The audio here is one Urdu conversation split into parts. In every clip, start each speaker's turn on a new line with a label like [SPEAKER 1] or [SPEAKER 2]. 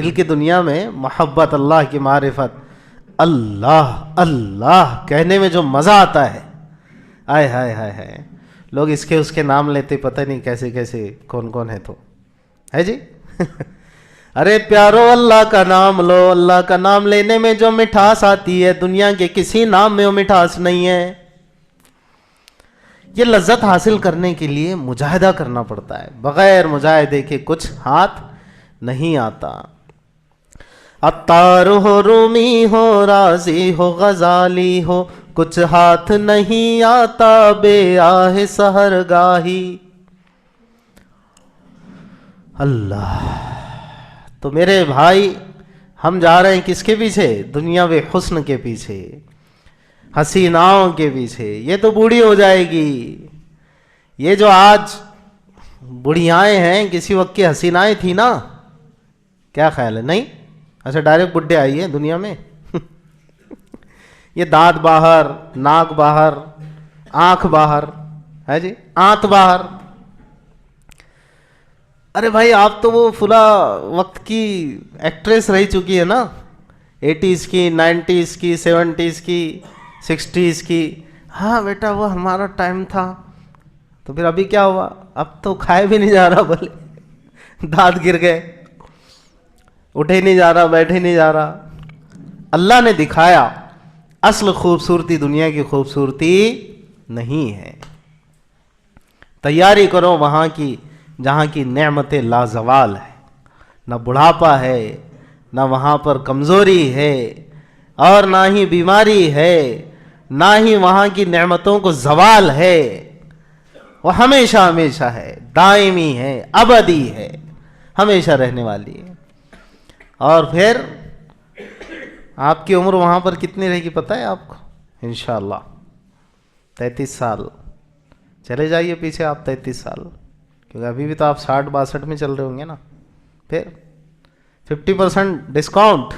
[SPEAKER 1] دل کی دنیا میں محبت، اللہ کی معرفت، اللہ اللہ کہنے میں جو مزہ آتا ہے، آئے ہائے ہائے ہائے، لوگ اس کے نام لیتے پتہ نہیں کیسے کیسے کون کون ہے تو ہے جی ارے پیارو اللہ کا نام لو، اللہ کا نام لینے میں جو مٹھاس آتی ہے دنیا کے کسی نام میں وہ مٹھاس نہیں ہے۔ یہ لذت حاصل کرنے کے لیے مجاہدہ کرنا پڑتا ہے، بغیر مجاہدے کے کچھ ہاتھ نہیں آتا۔ عطار ہو، رومی ہو، رازی ہو، غزالی ہو، کچھ ہاتھ نہیں آتا بے آہ سحر گاہی۔ اللہ، تو میرے بھائی ہم جا رہے ہیں کس کے پیچھے؟ دنیاوی حسن کے پیچھے، حسیناؤں کے پیچھے۔ یہ تو بوڑھی ہو جائے گی۔ یہ جو آج بڑھیائیں ہیں کسی وقت کی حسینائیں تھی نا، کیا خیال ہے؟ نہیں، اچھا ڈائریکٹ بڈھے آئی ہے دنیا میں یہ دانت باہر، ناک باہر، آنکھ باہر ہے جی، آنت باہر۔ ارے بھائی آپ تو وہ فلاں وقت کی ایکٹریس رہ چکی ہے نا، 80s کی، 90s کی، 70s کی، 60s کی۔ ہاں بیٹا وہ ہمارا ٹائم تھا۔ تو پھر ابھی کیا ہوا؟ اب تو کھائے بھی نہیں جا رہا، بولے دانت گر گئے، اٹھے نہیں جا رہا، بیٹھے نہیں جا رہا۔ اللہ نے دکھایا اصل خوبصورتی دنیا کی خوبصورتی نہیں ہے۔ تیاری کرو وہاں کی جہاں کی نعمتیں لازوال ہے، نہ بڑھاپا ہے، نہ وہاں پر کمزوری ہے، اور نہ ہی بیماری ہے، نہ ہی وہاں کی نعمتوں کو زوال ہے۔ وہ ہمیشہ ہمیشہ ہے، دائمی ہے، ابدی ہے، ہمیشہ رہنے والی ہے۔ اور پھر آپ کی عمر وہاں پر کتنی رہے گی پتہ ہے آپ کو؟ انشاءاللہ 33 سال۔ چلے جائیے پیچھے آپ 33 سال، کیونکہ ابھی بھی تو آپ 60-62 میں چل رہے ہوں گے نا۔ پھر 50% ڈسکاؤنٹ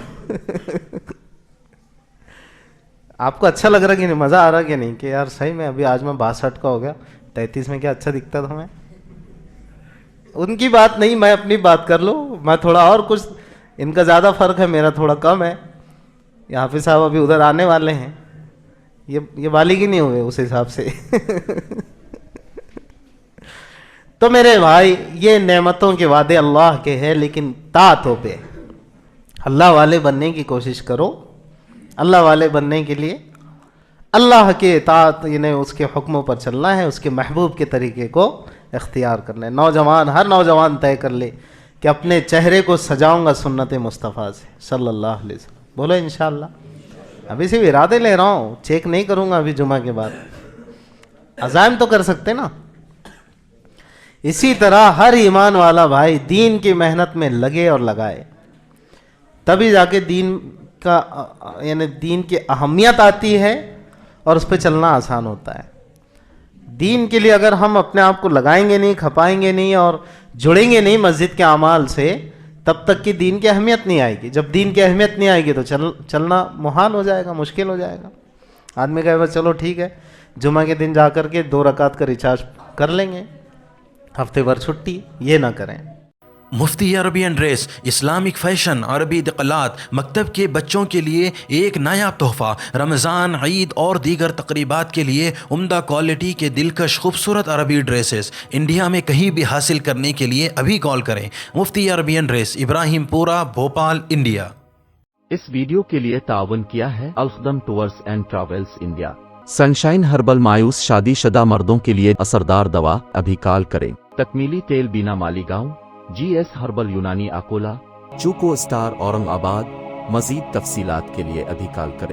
[SPEAKER 1] آپ کو اچھا لگ رہا کہ نہیں؟ مزہ آ رہا کہ نہیں کہ یار صحیح میں ابھی آج میں 62 کا ہو گیا، 33 میں کیا اچھا دکھتا تھا میں؟ ان کی بات نہیں، میں اپنی بات کر لوں۔ میں تھوڑا اور کچھ، ان کا زیادہ فرق ہے، میرا تھوڑا کم ہے۔ یہ حافظ صاحب ابھی ادھر آنے والے ہیں، یہ بالغ ہی نہیں ہوئے اس حساب سے تو میرے بھائی یہ نعمتوں کے وعدے اللہ کے ہیں، لیکن طاعتوں پہ اللہ والے بننے کی کوشش کرو۔ اللہ والے بننے کے لیے اللہ کے اطاعت، یعنی اس کے حکموں پر چلنا ہے، اس کے محبوب کے طریقے کو اختیار کرنا ہے۔ نوجوان، ہر نوجوان طے کر لے کہ اپنے چہرے کو سجاؤں گا سنت مصطفیٰ سے صلی اللہ علیہ وسلم۔ بولو انشاءاللہ۔ ابھی صرف ارادے لے رہا ہوں، چیک نہیں کروں گا ابھی جمعہ کے بعد۔ عزائم تو کر سکتے نا۔ اسی طرح ہر ایمان والا بھائی دین کی محنت میں لگے اور لگائے، تبھی جا کے دین کا، یعنی دین کی اہمیت آتی ہے اور اس پہ چلنا آسان ہوتا ہے۔ دین کے لیے اگر ہم اپنے آپ کو لگائیں گے نہیں، کھپائیں گے نہیں اور جڑیں گے نہیں مسجد کے اعمال سے، تب تک کہ دین کی اہمیت نہیں آئے گی۔ جب دین کی اہمیت نہیں آئے گی تو چلنا محال ہو جائے گا، مشکل ہو جائے گا۔ آدمی کہے بس چلو ٹھیک ہے، جمعہ کے دن جا کر کے 2 رکعت کا ریچارج کر لیں گے، ہفتے بھر چھٹی، یہ نہ کریں۔
[SPEAKER 2] مفتی عربی ڈریس، اسلامک فیشن، عربی دقلات، مکتب کے بچوں کے لیے ایک نایاب تحفہ۔ رمضان، عید اور دیگر تقریبات کے لیے عمدہ کوالٹی کے دلکش خوبصورت عربی ڈریسز انڈیا میں کہیں بھی حاصل کرنے کے لیے ابھی کال کریں۔ مفتی عربی ڈریس، ابراہیم پورہ، بھوپال، انڈیا۔
[SPEAKER 3] اس ویڈیو کے لیے تعاون کیا ہے Alkhidam tours and travels India. Sunshine herbal مایوس شادی شدہ مردوں کے لیے اثردار دوا، ابھی کال کریں۔ تکمیلی تیل بینا مالیگاؤں، جی ایس ہربل یونانی اکولا، چوکو اسٹار اورنگ آباد۔ مزید تفصیلات کے لیے ابھی کال کریں۔